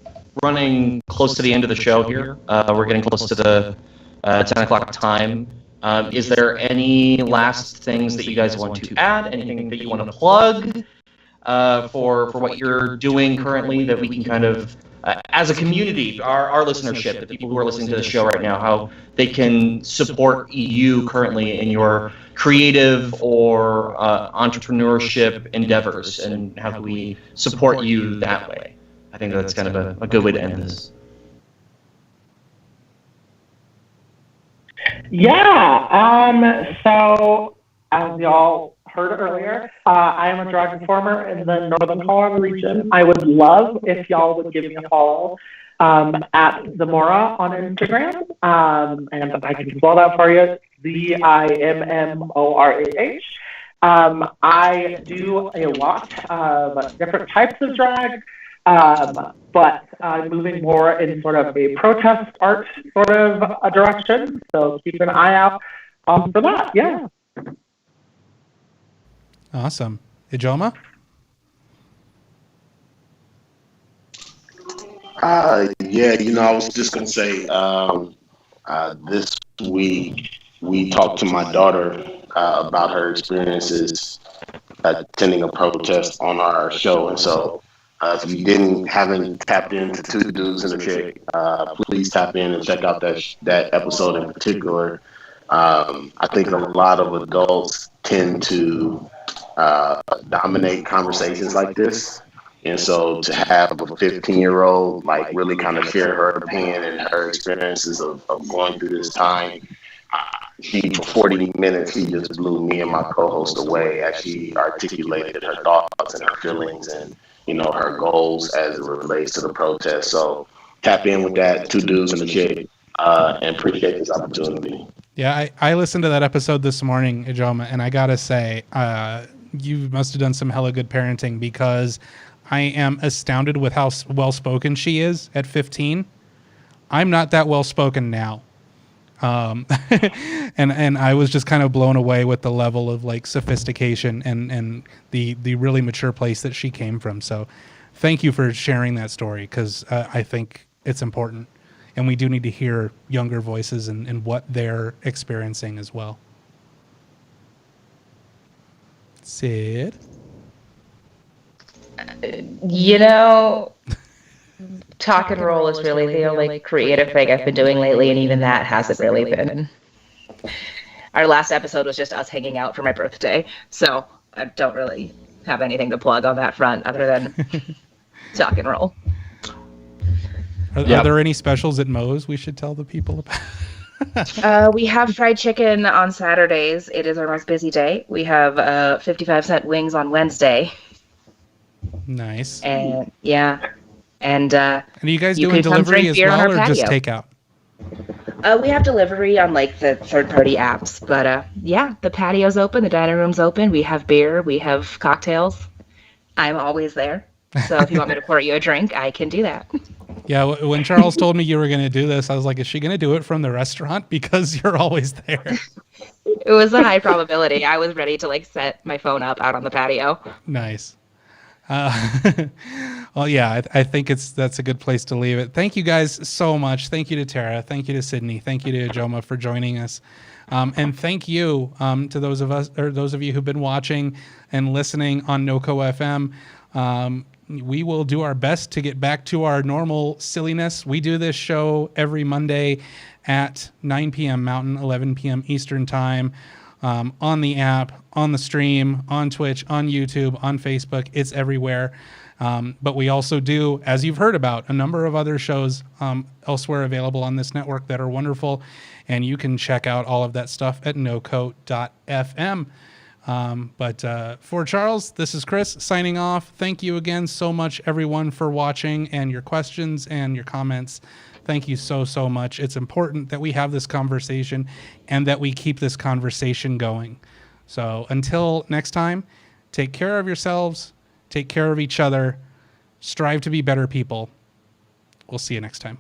[SPEAKER 6] running close to the end of the show here. We're getting close to the 10 o'clock time. Is there any last things that you guys want to add? Anything that you want to plug for what you're doing currently, that we can kind of, as a community, our listenership, the people who are listening to the show right now, how they can support you currently in your creative or entrepreneurship endeavors, and how can we support you that way? I think that's kind of a good way to end this.
[SPEAKER 3] Yeah. So as y'all heard earlier, I am a drag performer in the Northern Colorado region. I would love if y'all would give me a follow at Zamora on Instagram, and I can spell that for you, ZIMMORAH. I do a lot of different types of drag, but I'm moving more in sort of a protest art sort of a direction. So keep an eye out for that. Yeah.
[SPEAKER 1] Awesome. Ijeoma?
[SPEAKER 5] Yeah, I was just gonna say, this week we talked to my daughter about her experiences attending a protest on our show, and so if you haven't tapped into Two Dudes and a Chick, please tap in and check out that episode in particular. I think a lot of adults tend to dominate conversations like this. And so to have a 15-year-old like really kind of share her opinion and her experiences of going through this time, for 40 minutes, she just blew me and my co-host away as she articulated her thoughts and her feelings and, her goals as it relates to the protest. So tap in with that, Two Dudes and a Chick, and appreciate this opportunity.
[SPEAKER 1] Yeah, I listened to that episode this morning, Ijeoma, and I gotta say, you must have done some hella good parenting, because I am astounded with how well-spoken she is at 15. I'm not that well-spoken now. And I was just kind of blown away with the level of like sophistication and the really mature place that she came from. So thank you for sharing that story, because I think it's important. And we do need to hear younger voices and what they're experiencing as well. Sid?
[SPEAKER 4] Talk and roll is really the only creative thing I've been doing lately, and even that hasn't really been. Our last episode was just us hanging out for my birthday, so I don't really have anything to plug on that front other than talk and roll.
[SPEAKER 1] Are there any specials at Moe's we should tell the people about?
[SPEAKER 4] We have fried chicken on Saturdays. It is our most busy day. We have 55-cent wings on Wednesday.
[SPEAKER 1] Nice.
[SPEAKER 4] And And
[SPEAKER 1] are you guys doing delivery as well, or just takeout?
[SPEAKER 4] We have delivery on like the third-party apps, but the patio's open, the dining room's open. We have beer, we have cocktails. I'm always there, so if you want me to pour you a drink, I can do that.
[SPEAKER 1] Yeah, when Charles told me you were going to do this, I was like, is she going to do it from the restaurant? Because you're always there.
[SPEAKER 4] It was a high probability. I was ready to like set my phone up out on the patio.
[SPEAKER 1] Nice. Well, yeah, I think that's a good place to leave it. Thank you guys so much. Thank you to Terra. Thank you to Sydney. Thank you to Ijeoma for joining us. And thank you to those of you who've been watching and listening on NoCo FM. We will do our best to get back to our normal silliness. We do this show every Monday at 9 p.m. Mountain, 11 p.m. Eastern Time, on the app, on the stream, on Twitch, on YouTube, on Facebook. It's everywhere. But we also do, as you've heard about, a number of other shows elsewhere available on this network that are wonderful. And you can check out all of that stuff at NoCo.fm. But for Charles, this is Chris signing off. Thank you again so much, everyone, for watching and your questions and your comments. Thank you so, so much. It's important that we have this conversation and that we keep this conversation going. So until next time, take care of yourselves, take care of each other, strive to be better people. We'll see you next time.